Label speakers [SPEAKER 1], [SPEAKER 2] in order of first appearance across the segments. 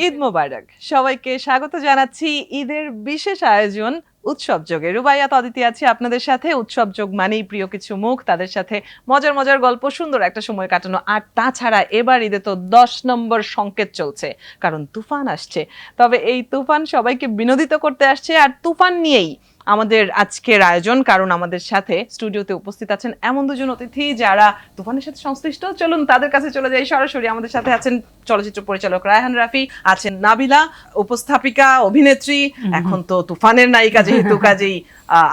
[SPEAKER 1] ঈদ মোবারক, সবাইকে স্বাগত জানাচ্ছি ঈদের বিশেষ আয়োজন উৎসব যোগে। রুবাইয়াত অদিতি আছি আপনাদের সাথে। উৎসব যোগ মানেই প্রিয় কিছু মুখ, তাদের সাথে মজার মজার গল্প, সুন্দর একটা সময় কাটানো। আর তাছাড়া এবার ঈদে তো 10 নম্বর সংকেত চলছে, কারণ তুফান আসছে। তবে এই তুফান সবাইকে বিনোদিত করতে আসছে, আর তুফান নিয়েই আমাদের আজকের আয়োজন। কারণ আমাদের সাথে স্টুডিওতে উপস্থিত আছেন এমন দুজন অতিথি যারা তুফানের সাথে সংশ্লিষ্ট। চলুন তাদের কাছে চলে যাই সরাসরি। আমাদের সাথে আছেন চলচ্চিত্র পরিচালক রায়হান রাফি, আছেন নাবিলা, উপস্থাপিকা, অভিনেত্রী, এখন তো তুফানের নায়িকা যেহেতু, কাজেই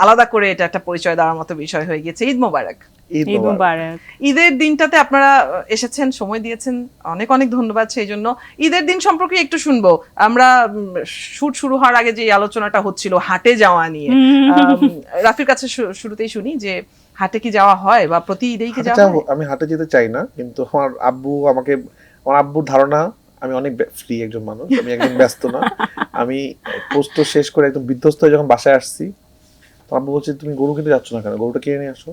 [SPEAKER 1] আলাদা করে এটা একটা পরিচয় দেওয়ার মতো বিষয় হয়ে গেছে। ঈদ মোবারক।
[SPEAKER 2] ঈদ মোবারক।
[SPEAKER 1] ঈদের দিনটাতে আপনারা এসেছেন, সময় দিয়েছেন, অনেক অনেক ধন্যবাদ সেই জন্য। ঈদের দিন সম্পর্কে একটু শুনবো আমরা। শুট শুরু হওয়ার আগে যে আলোচনাটা হচ্ছিল হাটে যাওয়া নিয়ে, রাফির কাছে শুরুতেই শুনি যে হাটে কি যাওয়া হয় বা প্রতি ঈদেই কি যাওয়া হয়?
[SPEAKER 2] আমি হাটে যেতে চাই না, কিন্তু আমার আব্বুর ধারণা আমি অনেক ফ্রি একজন মানুষ, আমি একদম ব্যস্ত না। আমি পোস্ট শেষ করে একদম বিধ্বস্ত হয়ে যখন বাসায় আসছি, তো আব্বু বলছে তুমি গরু কিনতে যাচ্ছ না কেন, গরুটা কিনে নিয়ে আসো।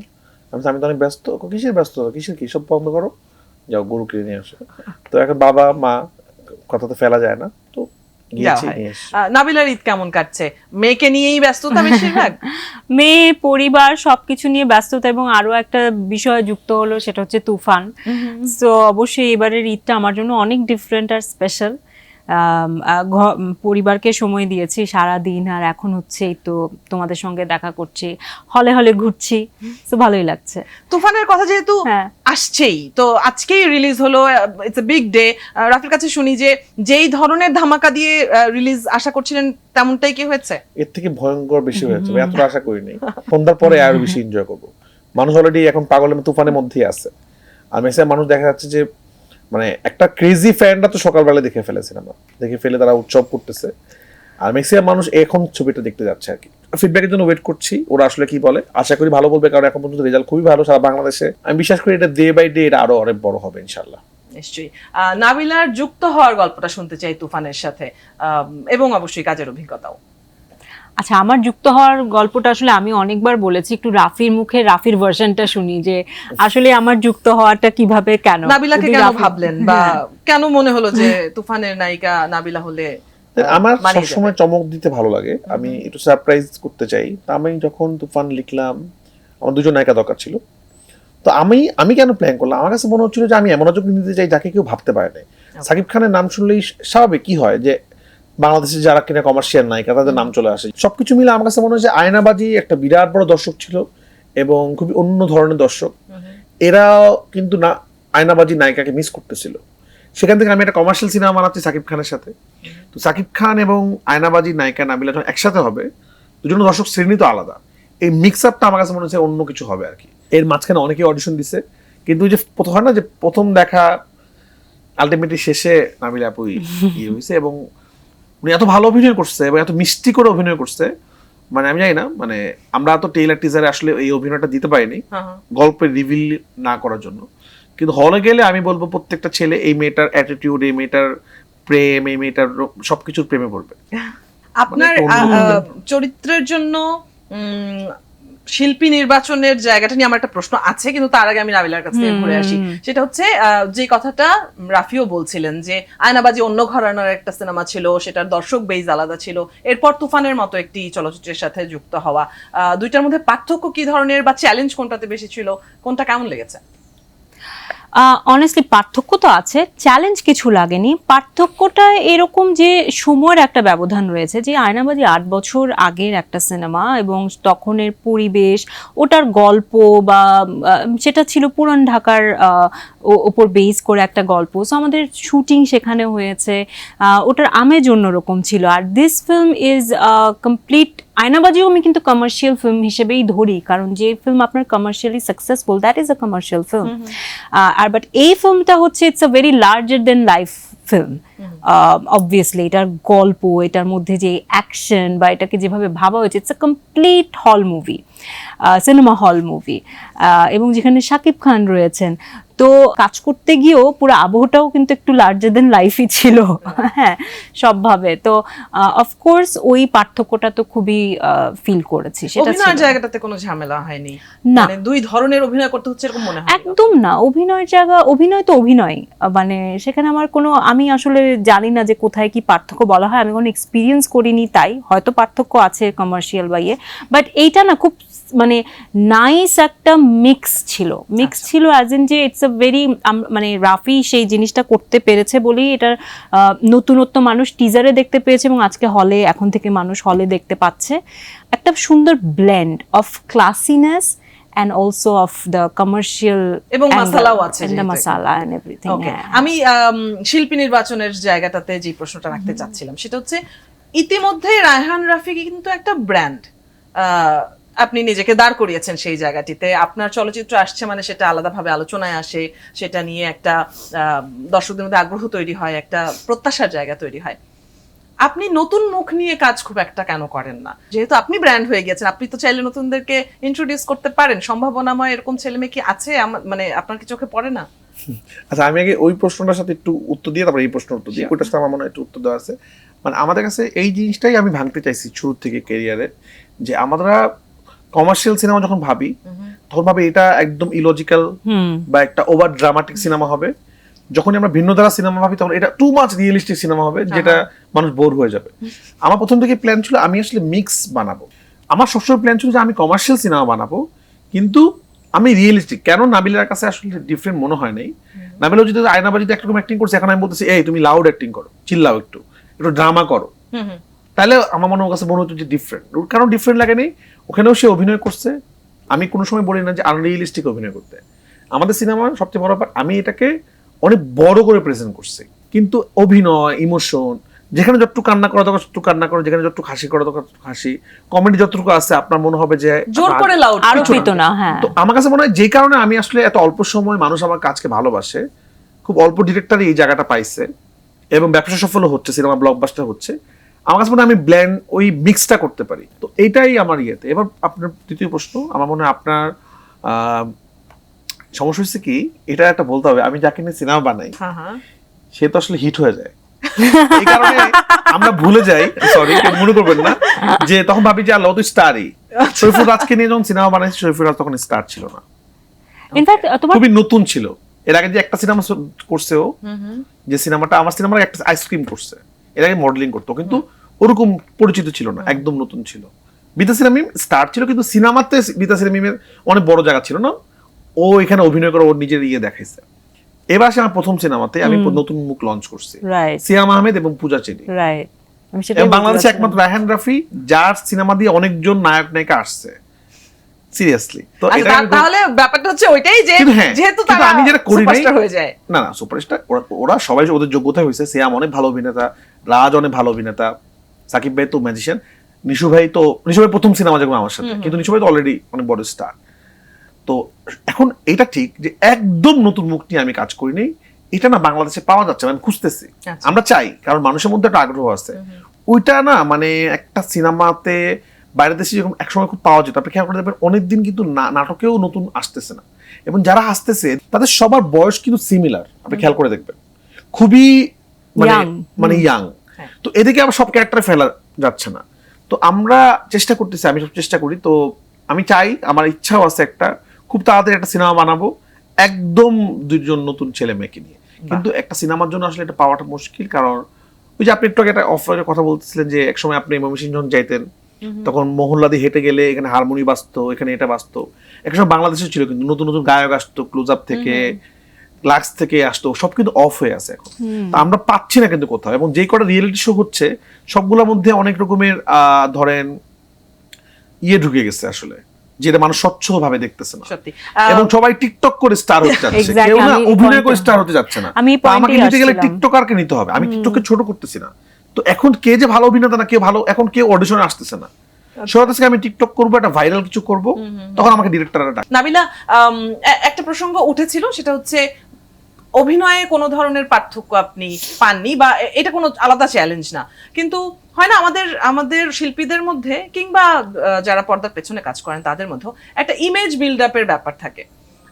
[SPEAKER 2] আমি তো অনেক ব্যস্ত। কিসের ব্যস্ত, কিসের কি, সব বন্ধ করো, যাও গরু কিনে নিয়ে আসো। তো এখন বাবা মা কথা তো ফেলা যায় না, তো গিয়েছি নিয়ে এসেছি।
[SPEAKER 1] নাবিলার ঈদ কেমন কাটছে? মেয়েকে নিয়েই ব্যস্ততা বেশিরভাগ?
[SPEAKER 3] মেয়ে, পরিবার, সবকিছু নিয়ে ব্যস্ততা, এবং আরো একটা বিষয় যুক্ত হলো, সেটা হচ্ছে তুফান। তো অবশ্যই এবারের ঈদটা আমার জন্য অনেক ডিফারেন্ট আর স্পেশাল। পরিবারকে সময় দিয়েছি সারা দিন, আর এখন হচ্ছে তো তোমাদের সঙ্গে দেখা করছি, হলে হলে ঘুরছি, তো ভালোই লাগছে।
[SPEAKER 1] তুফানের কথা যেহেতু আসছেই, তো আজকেই রিলিজ হলো, ইটস এ বিগ ডে। রাফির কাছে শুনি যে যেই ধরনের ধামাকা দিয়ে রিলিজ আশা করছিলেন তেমনটাই কি হয়েছে?
[SPEAKER 2] এর থেকে ভয়ঙ্কর বেশি হয়েছে, এত আশা করিনি। সন্ধ্যার পরে আরো বেশি এনজয় করবো। মানুষ অলরেডি এখন পাগলের তুফানের মধ্যেই আছে। আর ম্যাক্সিমাম মানুষ দেখা যাচ্ছে যে মানে একটা ক্রেজি ফ্যানরা তো সকালবেলা দেখে ফেলে সিনেমা, দেখে ফেলে তারা উৎসব করতেছে। আর ম্যাক্সিমাম মানুষ এখন ছবিটা দেখতে যাচ্ছে আর কি। ফিডব্যাকের জন্য ওয়েট করছি ওরা আসলে কি বলে। আশা করি ভালো বলবে, কারণ এখন পর্যন্ত রেজাল্ট খুবই ভালো সারা বাংলাদেশে। আমি বিশ্বাস করি এটা ডে বাই ডে এটা আরো অনেক বড় হবে ইনশাল্লাহ।
[SPEAKER 1] নিশ্চয়ই। নাবিলার যুক্ত হওয়ার গল্পটা শুনতে চাই তুফানের সাথে, এবং অবশ্যই কাজের অভিজ্ঞতাও।
[SPEAKER 3] আচ্ছা, আমার যুক্ত হওয়ার গল্পটা আসলে আমি অনেকবার বলেছি, একটু রাফির মুখে রাফির ভার্সনটা শুনি যে আসলে আমার যুক্ত হওয়াটা কিভাবে, কেন
[SPEAKER 1] নাবিলাকে কেন ভাবলেন, বা কেন মনে হলো যে তুফানের নায়িকা নাবিলা হলে?
[SPEAKER 2] আমার সবসময় চমক দিতে ভালো লাগে, আমি একটু সারপ্রাইজ করতে চাই। তা আমি যখন তুফান লিখলাম, আমার দুজন নায়িকা দরকার ছিল। তো আমি কেন প্ল্যান করলাম, আমার কাছে মনে হচ্ছিল যে আমি এমন একজন নিতে চাই যাকে কেউ ভাবতে পারে না। সাকিব খানের নাম শুনলেই স্বাভাবিক কি হয় যে বাংলাদেশে যারা কিনা কমার্শিয়াল নায়িকা তাদের নাম চলে আসে। সবকিছু মিলে আমার কাছে মনে হয় যে আয়নাবাজি একটা বিরাট বড় দর্শক ছিল এবং খুবই অন্য ধরনের দর্শক। এরা কিন্তু না আয়নাবাজি নায়িকাকে মিস করতেছিল। সেখান থেকে আমি একটা কমার্শিয়াল সিনেমা বানাচ্ছি সাকিব খানের সাথে। তো সাকিব খান এবং আয়নাবাজি নায়িকা নাবিলা যখন একসাথে হবে, দুজন দর্শক শ্রেণী তো আলাদা, এই মিক্স আপটা আমার কাছে মনে হচ্ছে অন্য কিছু হবে আর কি। এর মাঝখানে অনেকে অডিশন দিছে, কিন্তু যে হয় না যে প্রথম দেখা আলটিমেটলি শেষে নাবিলা আপুই ইয়ে হয়েছে, এবং উনি এত ভালো অভিনয় করছে এবং এত মিষ্টি করে অভিনয় করছে, মানে আমি জানি না, মানে আমরা তো ট্রেলার টিজারে আসলে এই অভিনয়টা দিতে পারিনি গল্পের রিভিল না করার জন্য। কিন্তু হলে গেলে আমি বলবো প্রত্যেকটা ছেলে এই মেয়েটার অ্যাটিটিউড, এই মেয়েটার প্রেম, এই মেয়েটার সবকিছুর প্রেমে পড়বে।
[SPEAKER 1] আপনার চরিত্রের জন্য শিল্পী নির্বাচনের জায়গাটা নিয়ে আমার একটা প্রশ্ন আছে, কিন্তু তার আগে আমি নাবিলার কাছ থেকে ঘুরে আসি। সেটা হচ্ছে যে কথাটা রাফিও বলছিলেন যে আয়নাবাজি অন্য ঘরানার একটা সিনেমা ছিল, সেটার দর্শক বেজ আলাদা ছিল, এরপর তুফানের মতো একটি চলচ্চিত্রের সাথে যুক্ত হওয়া, দুইটার মধ্যে পার্থক্য কি ধরনের, বা চ্যালেঞ্জ কোনটাতে বেশি ছিল, কোনটা কেমন লেগেছে?
[SPEAKER 3] অনেস্টলি পার্থক্য তো আছে, চ্যালেঞ্জ কিছু লাগেনি। পার্থক্যটা এরকম যে সময়ের একটা ব্যবধান রয়েছে, যে আয়নাবাজি 8 বছর আগের একটা সিনেমা, এবং তখনের পরিবেশ, ওটার গল্প বা সেটা ছিল পুরান ঢাকার ওপর বেস করে একটা গল্প। সো আমাদের শুটিং সেখানে হয়েছে, ওটার আমেজ অন্যরকম ছিল। আর দিস ফিল্ম ইজ কমপ্লিট, আয়নাবাজিও আমি কিন্তু কমার্শিয়াল ফিল্ম হিসেবেই ধরি, কারণ যে ফিল্ম আপনার commercially successful, that is a commercial film. আর বাট এই ফিল্মটা হচ্ছে it's a very larger than life film. Obviously এটার গল্প, এটার মধ্যে যে অ্যাকশন বা এটাকে যেভাবে ভাবা হয়েছে, ইটস আ কমপ্লিট হল মুভি। সিনেমা হল মুভি, এবং যেখানে শাকিব খান রয়েছেন। তো কাজ করতে গিয়েও পুরো আবহটাও কিন্তু একটু লার্জার দেন লাইফই ছিল, হ্যাঁ, সবভাবে। তো অফকোর্স ওই পার্থক্যটা তো খুবই ফিল করেছি। সেটা
[SPEAKER 1] অভিনয়ের জায়গাটাতে কোনো ঝামেলা হয়নি?
[SPEAKER 3] না,
[SPEAKER 1] মানে দুই ধরনের অভিনয় করতে হচ্ছে এরকম মনে হয়?
[SPEAKER 3] একদম না। অভিনয়ের জায়গা, অভিনয় তো অভিনয়, মানে সেখানে আমার কোনো, আমি আসলে জানি না যে কোথায় কি পার্থক্য বলা হয়, আমি কোনো এক্সপিরিয়েন্স করিনি, তাই হয়তো পার্থক্য আছে কমার্শিয়াল বা ইয়ে, বাট এইটা না খুব মানে নাইস একটা মিক্স ছিল অ্যাজ ইন যে ইটস আ ভেরি, মানে রাফি সেই জিনিসটা করতে পেরেছে বলেই এটার নতুনত্ব মানুষ টিজারে দেখতে পেয়েছে এবং আজকে হলে, এখন থেকে মানুষ হলে দেখতে পাচ্ছে। একটা সুন্দর blend of classiness and also of the commercial
[SPEAKER 1] এবং
[SPEAKER 3] angle
[SPEAKER 1] মাসালাও আছে
[SPEAKER 3] and the
[SPEAKER 1] যেহেতু।
[SPEAKER 3] masala and everything.
[SPEAKER 1] Okay.
[SPEAKER 3] হ্যাঁ।
[SPEAKER 1] আমি শিল্পী নির্বাচনের জায়গাটাতে যে প্রশ্নটা রাখতে চাচ্ছিলাম সেটা হচ্ছে, ইতিমধ্যে রায়হান রাফি কিন্তু একটা ব্র্যান্ড, আপনি নিজেকে দাঁড় করিয়েছেন সেই জায়গাটিতে। আপনার চলচ্চিত্র আসছে মানে সেটা আলাদাভাবে আলোচনায় আসে, সেটা নিয়ে একটা দর্শকদের মধ্যে আগ্রহ তৈরি হয়, একটা প্রত্যাশার জায়গা তৈরি হয়। আপনি নতুন মুখ নিয়ে কাজ খুব একটা কেন করেন না? যেহেতু আপনি ব্র্যান্ড হয়ে গেছেন, আপনি তো চাইলে নতুনদেরকে ইন্ট্রোডিউস করতে পারেন। সম্ভাবনাময় এরকম ছেলে মেয়ে কি আছে, মানে আপনার কি চোখে পড়ে না?
[SPEAKER 2] আচ্ছা, আমি আগে ওই প্রশ্নটার সাথে একটু উত্তর দিয়ে তারপর এই প্রশ্নের উত্তর দিই। ওইটার সাথে আমার মনে হয় একটু উত্তর দেওয়া আছে। মানে আমাদের কাছে এই জিনিসটাই আমি ভাঙতে চাইছি শুরু থেকে ক্যারিয়ারে, যে আমরা কমার্শিয়াল সিনেমা যখন ভাবি তখন ভাবি এটা একদম ইলজিক্যাল বা একটা ওভার ড্রামাটিক সিনেমা হবে। যখন আমরা ভিন্ন ধারা সিনেমা ভাবি তখন এটা টু মাচ রিয়েলিস্টিক সিনেমা হবে, যেটা মানুষ বোর হয়ে যাবে। আমার প্রথম থেকে প্ল্যান ছিল আমি আসলে মিক্স বানাবো। আমার সবসময় প্ল্যান ছিল যে আমি কমার্শিয়াল সিনেমা বানাবো, কিন্তু আমি রিয়েলিস্টিক। কেন নাবিলার কাছে আসলে ডিফারেন্ট মনে হয় নাই। নাবিলা যদি আয়নাবাজিতে একরকম অ্যাক্টিং করছে, এখন আমি বলতেছি এই তুমি লাউড অ্যাক্টিং করো, চিল্লাও, একটু ড্রামা করো, তাহলে আমার মনে কাছে মনে হতো যে ডিফারেন্ট। কারণ ডিফারেন্ট লাগে নেই, ওখানেও সে অভিনয় করছে। আমি কোনো সময় বলি না যে আনরিয়েলিস্টিক অভিনয় করতে। আমাদের সিনেমার সবচেয়ে বড় ব্যাপার, আমি এটাকে অনেক বড় করে প্রেজেন্ট করছি, কিন্তু অভিনয়, ইমোশন, যেখানে যতটুকু কান্না করা দরকার ততটুকু কান্না করো, যেখানে যতটুকু হাসি করা দরকার হাসি, কমেডি যতটুকু আছে আপনার মনে হবে যে
[SPEAKER 1] জোর করে লাউড
[SPEAKER 3] আরোপিত না। হ্যাঁ,
[SPEAKER 2] তো আমার কাছে মনে হয় যে কারণে আমি আসলে এত অল্প সময় মানুষ আমার কাজকে ভালোবাসে, খুব অল্প ডিরেক্টরই এই জায়গাটা পাইছে এবং ব্যবসা সফল হচ্ছে, সিনেমা ব্লকবাস্টার হচ্ছে। আমার কাছে মনে হয় আমি ব্ল্যান্ড ওই মিক্সটা করতে পারি। তো এইটাই আমার ইয়েতে। এবার আপনার দ্বিতীয় প্রশ্ন, আমার মনে হয় আপনার সমস্যা হচ্ছে কি, এটা একটা বলতে হবে, আমি যাকে নিয়ে সিনেমা বানাই সে তো আসলে হিট হয়ে যায়। এই কারণে আমরা ভুলে যাই, সরি কেউ মনে করবেন না, যে তখন ভাবি যে আল্লাহ তো স্টারই। শরীফুল রাজকে নিয়ে যখন সিনেমা বানাইছি, শরীফুল রাজ তখন স্টার ছিল না,
[SPEAKER 3] ইনফ্যাক্ট তোমার
[SPEAKER 2] খুবই নতুন ছিল। এর আগে যে একটা সিনেমা করছে ও, যে সিনেমাটা আমার সিনেমার একটা আইসক্রিম করছে, এর আগে মডেলিং করতো, কিন্তু ওরকম পরিচিত ছিল না, একদম নতুন ছিল। বিতাসির মিম স্টার ছিল, কিন্তু সিনেমাতে বিতাসির মিমের অনেক বড় জায়গা ছিল না। ও এখানে অভিনয় করে ওর নিজের ইয়ে দেখাইছে। এবার সে আমার প্রথম সিনেমাতে আমি নতুন মুখ লঞ্চ করছি, সিয়াম আহমেদ এবং পূজা চেরি। বাংলাদেশে একমাত্র রায়হান রাফি যার সিনেমা দিয়ে অনেকজন নায়ক নায়িকা আসছে, সিরিয়াসলি। তো
[SPEAKER 1] তাহলে ব্যাপারটা হচ্ছে ওইটাই যে যেহেতু তারা
[SPEAKER 2] আমি যেটা করি নাই,
[SPEAKER 1] সুপারস্টার হয়ে যায়।
[SPEAKER 2] না না, সুপারস্টার ওরা সবাই ওদের যোগ্যতা হয়েছে। সিয়াম অনেক ভালো অভিনেতা, রাজ অনেক ভালো অভিনেতা, সাকিব ভাই তো ম্যাজিশিয়ান, নিশু ভাই প্রথম সিনেমা যখন আমার সাথে, কিন্তু নিশু ভাই তো অলরেডি অনেক বড় স্টার। তো এখন এটা ঠিক যে একদম নতুন মুখ নিয়ে আমি কাজ করি নাই, এটা না বাংলাদেশে পাওয়া যাচ্ছে, আমি খুঁজতেছি। আমরা চাই, কারণ মানুষের মধ্যে একটা আগ্রহ আছে। ওইটা না মানে একটা সিনেমাতে বাইরের দেশে যেরকম একসময় খুব পাওয়া যেত, আপনি খেয়াল করে দেখবেন অনেকদিন কিন্তু নাটকেও নতুন আসতেছে না, এবং যারা আসতেছে তাদের সবার বয়স কিন্তু সিমিলার, আপনি খেয়াল করে দেখবেন খুবই মানে ইয়াং। তো এদিকে আবার সব ক্যারেক্টার ফেলা যাচ্ছে না। তো আমরা চেষ্টা করতেছি, আমি সব চেষ্টা করি। তো আমি চাই, আমার ইচ্ছাও আছে একটা, খুব তাড়াতাড়ি একটা সিনেমা বানাবো একদম দুইজন নতুন ছেলে মেয়েকে নিয়ে। কিন্তু একটা সিনেমার জন্য আসলে এটা পাওয়াটা মুশকিল, কারণ ওই যে আপনি একটু আগে একটা অফারের কথা বলতেছিলেন যে একসময় আপনি ময়মনসিংহ যখন যাইতেন তখন মহল্লা দিয়ে হেঁটে গেলে এখানে হারমোনি বাজতো, এখানে এটা বাজতো। একসময় বাংলাদেশে ছিল, কিন্তু নতুন নতুন গায়ক আসতো, ক্লোজ আপ থেকে, লাক্স থেকে আসতো, সব কিন্তু অফ হয়ে আছে এখন। আমরা পাচ্ছি না কিন্তু কোথাও। এবং যে কটা রিয়েলিটি শো হচ্ছে সবগুলোর মধ্যে অনেক রকমের ধরেন ইয়ে ঢুকে গেছে আসলে, যেটা মানুষ স্বচ্ছভাবে দেখতেছে না, এবং সবাই টিকটক করে স্টার হতে যাচ্ছে, কেউ না অভিনয় করে স্টার হতে যাচ্ছে না। আমাকে নিতে গেলে টিকটকারকে নিতে হবে, আমি টিকটককে ছোট করতেছি না। তো এখন কে যে ভালো অভিনেতা না, কেউ ভালো, এখন কেউ অডিশনে আসতেছে না। আমি টিকটক করবো, একটা ভাইরাল কিছু করবো, তখন আমাকে ডিরেক্টররা ডাকে।
[SPEAKER 1] নাবিলা, একটা প্রসঙ্গ উঠেছিল, সেটা হচ্ছে অভিনয়ে কোনো ধরনের পার্থক্য আপনি পাননি, বা এটা কোনো আলাদা চ্যালেঞ্জ না, কিন্তু হয় না আমাদের শিল্পীদের মধ্যে কিংবা যারা পর্দার পেছনে কাজ করেন তাদের মধ্যে একটা ইমেজ বিল্ড আপের ব্যাপার থাকে।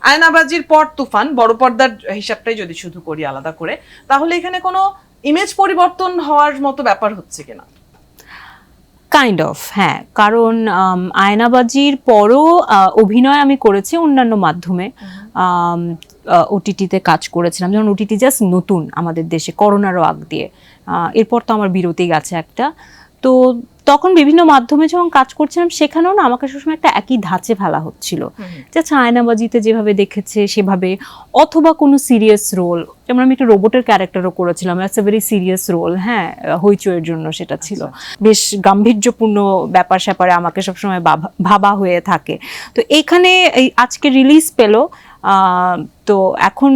[SPEAKER 1] আয়নাবাজির পর তুফান, বড় পর্দার হিসাবটাই যদি শুধু করি আলাদা করে, তাহলে এখানে কোনো ইমেজ পরিবর্তন হওয়ার মতো ব্যাপার হচ্ছে কিনা?
[SPEAKER 3] কাইন্ড অফ, হ্যাঁ, কারণ আয়নাবাজির পরও অভিনয় আমি করেছি অন্যান্য মাধ্যমে। ওটিটিতে কাজ করেছিলাম, যেমন ওটিটি জাস্ট নতুন আমাদের দেশে করোনারও আগ দিয়ে, এরপর তো আমার বিরতি গেছে একটা। তো তখন বিভিন্ন মাধ্যমে যখন কাজ করছিলাম সেখানেও না আমাকে সবসময় একটা একই ধাঁচে ফেলা হচ্ছিল, যে আচ্ছা আয়নাবাজিতে যেভাবে দেখেছে সেভাবে, অথবা কোনো সিরিয়াস রোল, যেমন আমি একটা রোবটের ক্যারেক্টারও করেছিলাম, it's a very serious role, হ্যাঁ, হইচইয়ের জন্য সেটা ছিল, বেশ গাম্ভীর্যপূর্ণ ব্যাপার স্যাপারে আমাকে সবসময় ভাবা হয়ে থাকে। তো এখানে এই আজকে রিলিজ পেলো, তো এখন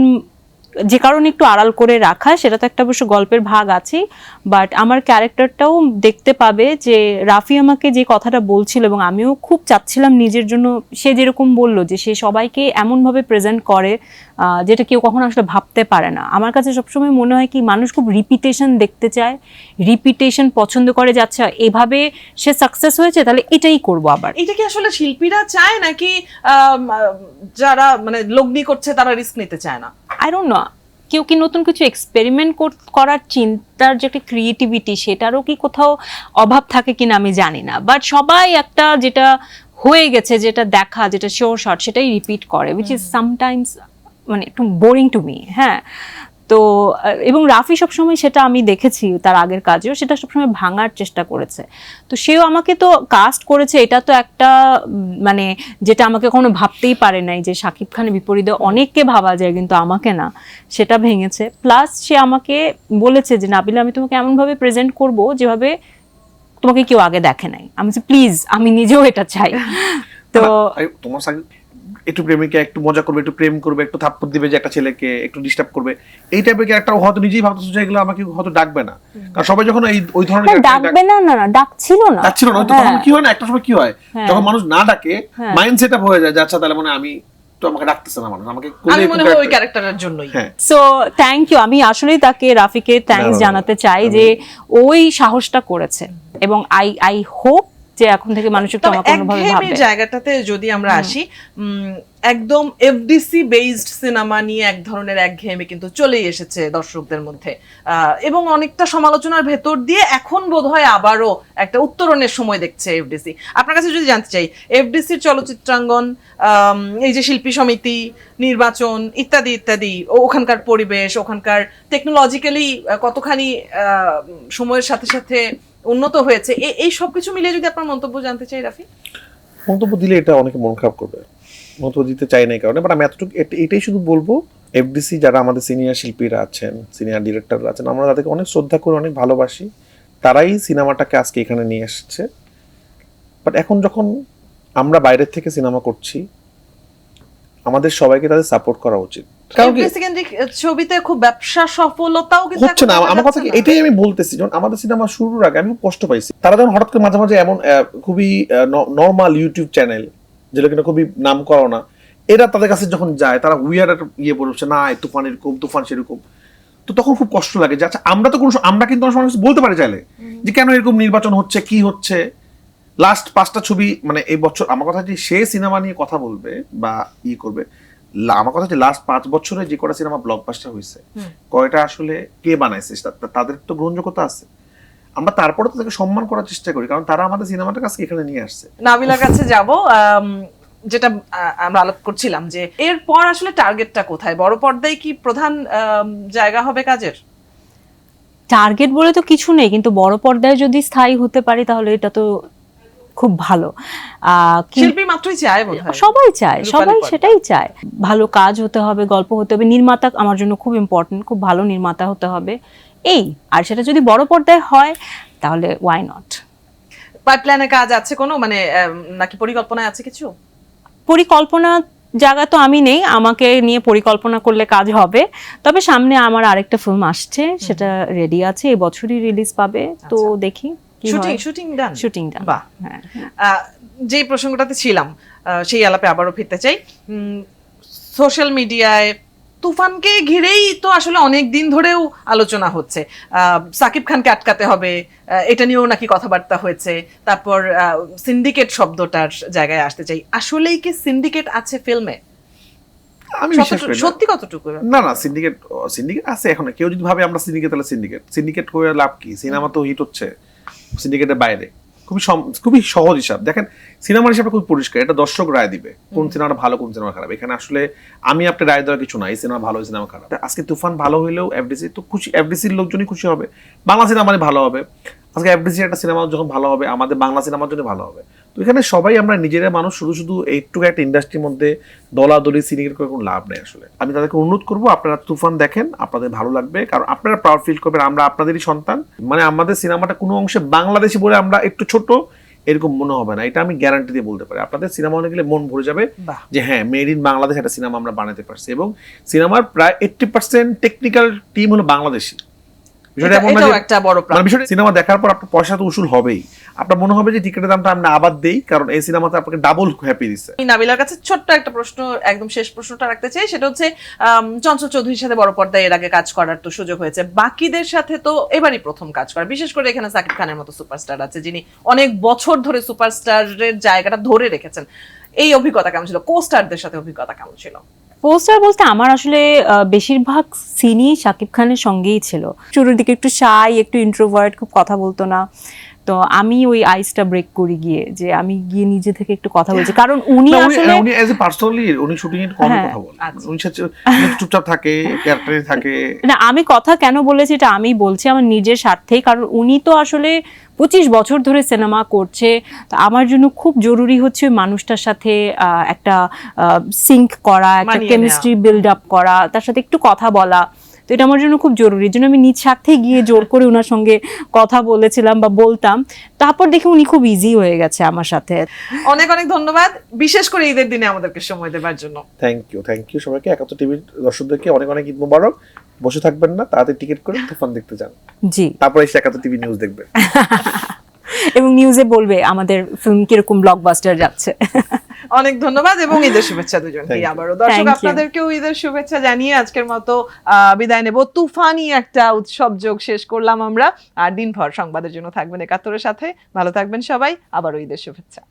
[SPEAKER 3] যে কারণে একটু আড়াল করে রাখা, সেটা তো একটা অবশ্য গল্পের ভাগ আছে, বাট আমার ক্যারেক্টারটাও দেখতে পাবে যে রাফি আমাকে যে কথাটা বলছিল, এবং আমিও খুব চাচ্ছিলাম নিজের জন্য, সে যেরকম বললো যে সে সবাইকে এমনভাবে প্রেজেন্ট করে যেটা কেউ কখনো আসলে ভাবতে পারে না। আমার কাছে সবসময় মনে হয় কি, মানুষ খুব রিপিটেশন দেখতে চায়, রিপিটেশন পছন্দ করে, যে আচ্ছা এভাবে সে সাকসেস হয়েছে তাহলে এটাই করব আবার।
[SPEAKER 1] এটা কি আসলে শিল্পীরা চায়, নাকি যারা মানে লগ্নি করছে তারা রিস্ক নিতে চায় না?
[SPEAKER 3] আই ডোন্ট নো, কেউ কি নতুন কিছু এক্সপেরিমেন্ট করার চিন্তার যে একটা ক্রিয়েটিভিটি, সেটারও কি কোথাও অভাব থাকে কিনা আমি জানি না, বাট সবাই একটা যেটা হয়ে গেছে, যেটা দেখা, যেটা শিওর শট, সেটাই রিপিট করে, উইচ ইজ সামটাইমস মানে একটু বোরিং টু মি। হ্যাঁ, তো এবং রাফি সবসময়, সেটা আমি দেখেছি তার আগের কাজেও, সেটা সবসময় ভাঙার চেষ্টা করেছে। তো সেও আমাকে তো কাস্ট করেছে, এটা তো একটা মানে যেটা আমাকে কখনো ভাবতেই পারে নাই, যে শাকিব খানের বিপরীতে অনেককে ভাবা যায় কিন্তু আমাকে না, সেটা ভেঙেছে। প্লাস সে আমাকে বলেছে যে নাবিলা, আমি তোমাকে এমনভাবে প্রেজেন্ট করব যেভাবে তোমাকে কেউ আগে দেখে নাই। আমি বলছি প্লিজ, আমি নিজেও এটা চাই। তো
[SPEAKER 2] তোমার একটু প্রেমিকা, একটু মজা করবে, একটু প্রেম করবে, একটু থাপ্পড় দিবে যে একটা ছেলেকে, একটু ডিস্টার্ব করবে, এই টাইপের ক্যারেক্টার হয়তো নিজেই ভাবতেছে যে এগুলো আমাকে হয়তো ডাকবে না, কারণ সবাই যখন ওই ধরনের
[SPEAKER 3] ডাকবে না, না ডাকছিল না,
[SPEAKER 2] ডাকছিল না, তখন কি হয় না, একটা সময় কি হয়, যখন মানুষ না ডাকে মাইন্ড সেটআপ হয়ে যায় যে আচ্ছা তাহলে মানে আমি তো, আমাকে ডাকতেছে না মানুষ, আমাকে
[SPEAKER 1] আমি মনে হয় ওই ক্যারেক্টারের জন্যই।
[SPEAKER 3] সো থ্যাংক ইউ, আমি আসলেই তাকে, রাফিকে থ্যাঙ্কস জানাতে চাই যে ওই সাহসটা করেছে, এবং আই হোপ যে এখন থেকে মানুষ একটু আমাকে অন্যভাবে ভাববে।
[SPEAKER 1] জায়গাটাতে যদি আমরা আসি, একদম এফডিসি বেসড সিনেমা নিয়ে এক ধরনের একঘেয়েমি কিন্তু চলেই এসেছে দর্শকদের মধ্যে, এবং অনেকটা সমালোচনার ভেতর দিয়ে এখন বোধহয় আবারও একটা উত্তরণের সময় দেখছে এফডিসি। আপনার কাছে যদি জানতে চাই, এফডিসির চলচ্চিত্রাঙ্গন, এই যে শিল্পী সমিতি, নির্বাচন ইত্যাদি ইত্যাদি, ওখানকার পরিবেশ, ওখানকার টেকনোলজিক্যালি কতখানি সময়ের সাথে সাথে উন্নত হয়েছে, এই সবকিছু মিলিয়ে যদি আপনার মন্তব্য জানতে চাই রাফি।
[SPEAKER 2] মন্তব্য দিলে এটা অনেকে মন খারাপ করবে, মন্তব্য দিতে চাই না এই কারণে, বাট আমি এতটুকু এটাই শুধু বলবো, এফডিসি যারা আমাদের সিনিয়র শিল্পীরা আছেন, সিনিয়র ডিরেক্টররা আছেন, আমরা তাদেরকে অনেক শ্রদ্ধা করি, অনেক ভালোবাসি, তারাই সিনেমাটাকে আজকে এখানে নিয়ে এসেছে। বাট এখন যখন আমরা বাইরের থেকে সিনেমা করছি, আমাদের সবাইকে তাদের সাপোর্ট করা উচিত, কারণ
[SPEAKER 1] ছবিতে খুব ব্যবসা সফলতাও কিন্তু
[SPEAKER 2] হচ্ছে না। আমার কথা কি, এটাই আমি বলতেছি, যখন আমাদের সিনেমা শুরুর আগে আমি খুব কষ্ট পাইছি, তারা যখন হঠাৎ করে মাঝে মাঝে এমন খুবই নর্মাল ইউটিউব চ্যানেল, যেটা কিনা খুবই নাম করা না, এরা তাদের কাছে যখন যায়, তারা উইয়ার ইয়ে বলছে না তুফান এরকম, তুফান সেরকম, তো তখন খুব কষ্ট লাগে যে আচ্ছা আমরা তো আমরা কিন্তু অনেক সময় বলতে পারি চাইলে যে কেন এরকম নির্বাচন হচ্ছে, কি হচ্ছে। লাস্ট 5টা ছবি মানে এই বছর, আমার কথা যে সে সিনেমা নিয়ে কথা বলবে বা ই করবে, আমার কথা যে লাস্ট 5 বছরে যে কটা সিনেমা ব্লকবাস্টার হয়েছে, কয়টা আসলে কে বানাইছে, তাদের তো গ্রহণযোগ্যতা আছে, আমরা তারপরে তাদেরকে সম্মান করার চেষ্টা করি, কারণ তারা আমাদের সিনেমাটার কাছে এখানে নিয়ে আসছে।
[SPEAKER 1] নাবিলার কাছে যাব, যেটা আমরা আলাপ করছিলাম যে এরপর আসলে টার্গেটটা কোথায়, বড় পর্দায় কি প্রধান জায়গা হবে কাজের?
[SPEAKER 3] টার্গেট বলে তো কিছু নেই, কিন্তু বড় পর্দায় যদি স্থায়ী হতে পারি তাহলে এটা তো খুব ভালো।
[SPEAKER 1] শিল্পী মাত্রই চায় বোধহয়,
[SPEAKER 3] সবাই চায়, সবাই সেটাই চায়, ভালো কাজ হতে হবে, গল্প হতে হবে, নির্মাতা আমার জন্য খুব ইম্পর্টেন্ট, খুব ভালো নির্মাতা হতে হবে, এই আর সেটা যদি বড় পর্দায় হয় তাহলে ওয়াই নট।
[SPEAKER 1] পাইপলাইনে কাজ আছে কোনো, মানে নাকি পরিকল্পনায় আছে কিছু?
[SPEAKER 3] পরিকল্পনা জায়গা তো আমি নেই, আমাকে নিয়ে পরিকল্পনা করলে কাজ হবে, তবে সামনে আমার আরেকটা ফিল্ম আসছে, সেটা রেডি আছে, এই বছরই রিলিজ পাবে, তো দেখি। শুটিং ডান।
[SPEAKER 1] বাহ, যে প্রসঙ্গটাতে ছিলাম সেই আলাপে আবারও ফিরতে চাই। সোশ্যাল মিডিয়ায় তুফানকে ঘিরেই তো আসলে অনেক দিন ধরেও আলোচনা হচ্ছে, সাকিব খানকে আটকাতে হবে, এটা নিয়েও নাকি কথাবার্তা হয়েছে। তারপর সিন্ডিকেট শব্দটার জায়গায় আসতে চাই, আসলেই কি সিন্ডিকেট আছে ফিল্মে?
[SPEAKER 2] আমি বিশ্বাস করি না।
[SPEAKER 1] সত্যি কতটুকু?
[SPEAKER 2] না না, সিন্ডিকেট সিন্ডিকেট আছে এখন। কেউ যদি ভাবে আমরা সিন্ডিকেট, তাহলে সিন্ডিকেট করে লাভ কি? সিনেমা তো হিট হচ্ছে সিন্ডিকেটের বাইরে। খুবই সহজ হিসাব। দেখেন, সিনেমার হিসাবটা খুব পরিষ্কার, এটা দর্শক রায় দিবে কোন সিনেমাটা ভালো কোন সিনেমা খারাপ। এখানে আসলে আমি আপনি রায় দেওয়ার কিছু না, এই সিনেমা ভালো এই সিনেমা খারাপ। আজকে তুফান ভালো হইলেও এফডিসি তো খুশি, এফডিসির লোকজনই খুশি হবে, বাংলা সিনেমা মানে ভালো হবে। আজকে এফডিসির একটা সিনেমা যখন ভালো হবে, আমাদের বাংলা সিনেমার জন্য ভালো হবে। তো এখানে সবাই আমরা নিজেরা মানুষ, শুধু এইটুকু একটা ইন্ডাস্ট্রির মধ্যে দলাদলি সিন্ডিকেট করে কোনো লাভ নেই আসলে। আমি তাদেরকে অনুরোধ করবো, আপনারা তুফান দেখেন, আপনাদের ভালো লাগবে, কারণ আপনারা প্রাউড ফিল করবেন আমরা আপনাদেরই সন্তান। মানে আমাদের সিনেমাটা কোনো অংশে বাংলাদেশি বলে আমরা একটু ছোট এরকম মনে হবে না, এটা আমি গ্যারান্টি দিয়ে বলতে পারি। আপনাদের সিনেমা হলে গেলে মন ভরে যাবে যে হ্যাঁ, মেড ইন বাংলাদেশ একটা সিনেমা আমরা বানাতে পারছি। এবং সিনেমার প্রায় 80% টেকনিক্যাল টিম হলো বাংলাদেশি। সিনেমা দেখার পর আপনার পয়সা তো উসুল হবেই, আপনার মনে হবে যে টিকিটের দামটা আমরা আবার দেই, কারণ এই সিনেমাতে আপনাকে ডাবল হ্যাপি দিচ্ছে।
[SPEAKER 1] নাবিলার কাছে ছোট্ট একটা প্রশ্ন, একদম শেষ প্রশ্নটা রাখতে চাই, সেটা হচ্ছে চঞ্চল চৌধুরীর সাথে বড় পর্দায় এর আগে কাজ করার তো সুযোগ হয়েছে, বাকিদের সাথে তো এবারই প্রথম কাজ করা। বিশেষ করে এখানে সাকিব খানের মতো সুপারস্টার আছে, যিনি অনেক বছর ধরে সুপারস্টারের জায়গাটা ধরে রেখেছেন। এই অভিজ্ঞতা কেমন ছিল? কোস্টারদের সাথে অভিজ্ঞতা কেমন ছিল?
[SPEAKER 3] পোস্টার বলতে আমার আসলে বেশিরভাগ সিনই শাকিব খানের সঙ্গেই ছিল। শুরুর দিকে একটু শাই, একটু ইন্ট্রোভার্ট, খুব কথা বলতো না। তো আমি ওই আইসটা ব্রেক করি গিয়ে, যে আমি গিয়ে নিজে থেকে একটু কথা বলছি, কারণ উনি আসলে
[SPEAKER 2] উনি এজ এ পার্সোনালি উনি শুটিং এর কম কথা বলেন, উনি চুপচাপ থাকে, ক্যারেক্টারে থাকে
[SPEAKER 3] না। আমি কথা কেন বলেছি এটা আমি বলছি আমার নিজের স্বার্থেই, কারণ উনি তো আসলে 25 বছর ধরে সিনেমা করছে। তো আমার জন্য খুব জরুরি হচ্ছে ওই মানুষটার সাথে একটা সিঙ্ক করা, একটা কেমিস্ট্রি বিল্ড আপ করা, তার সাথে একটু কথা বলা। তো এটা আমার জন্য খুব জরুরি, জন্য আমি নিজ স্বার্থে গিয়ে জোর করে ওনার সঙ্গে কথা বলেছিলাম বা বলতাম। তারপর দেখি উনি খুব ইজি হয়ে গেছে আমার সাথে।
[SPEAKER 1] অনেক অনেক ধন্যবাদ, বিশেষ করে ঈদের দিনে আমাদেরকে সময় দেওয়ার জন্য।
[SPEAKER 2] থ্যাংক ইউ সবাইকে। একাত্তর টিভির দর্শকদেরকে অনেক অনেক ঈদ মোবারক। বসে থাকবেন না, তাড়াতাড়ি টিকিট করে তুফান দেখতে যান।
[SPEAKER 3] জি,
[SPEAKER 2] তারপরে এসে একাত্তর টিভি নিউজ দেখবেন
[SPEAKER 3] এবং নিউজে বলবে আমাদের ফিল্ম কিরকম ব্লকবাস্টার যাচ্ছে।
[SPEAKER 1] অনেক ধন্যবাদ এবং ঈদের শুভেচ্ছা দুজনকে আবারও। দর্শক আপনাদেরকেও ঈদের শুভেচ্ছা জানিয়ে আজকের মতো বিদায় নেব। তুফানি একটা উৎসব যোগ শেষ করলাম আমরা। আর দিনভর সংবাদের জন্য থাকবেন একাত্তরের সাথে। ভালো থাকবেন সবাই, আবারও ঈদের শুভেচ্ছা।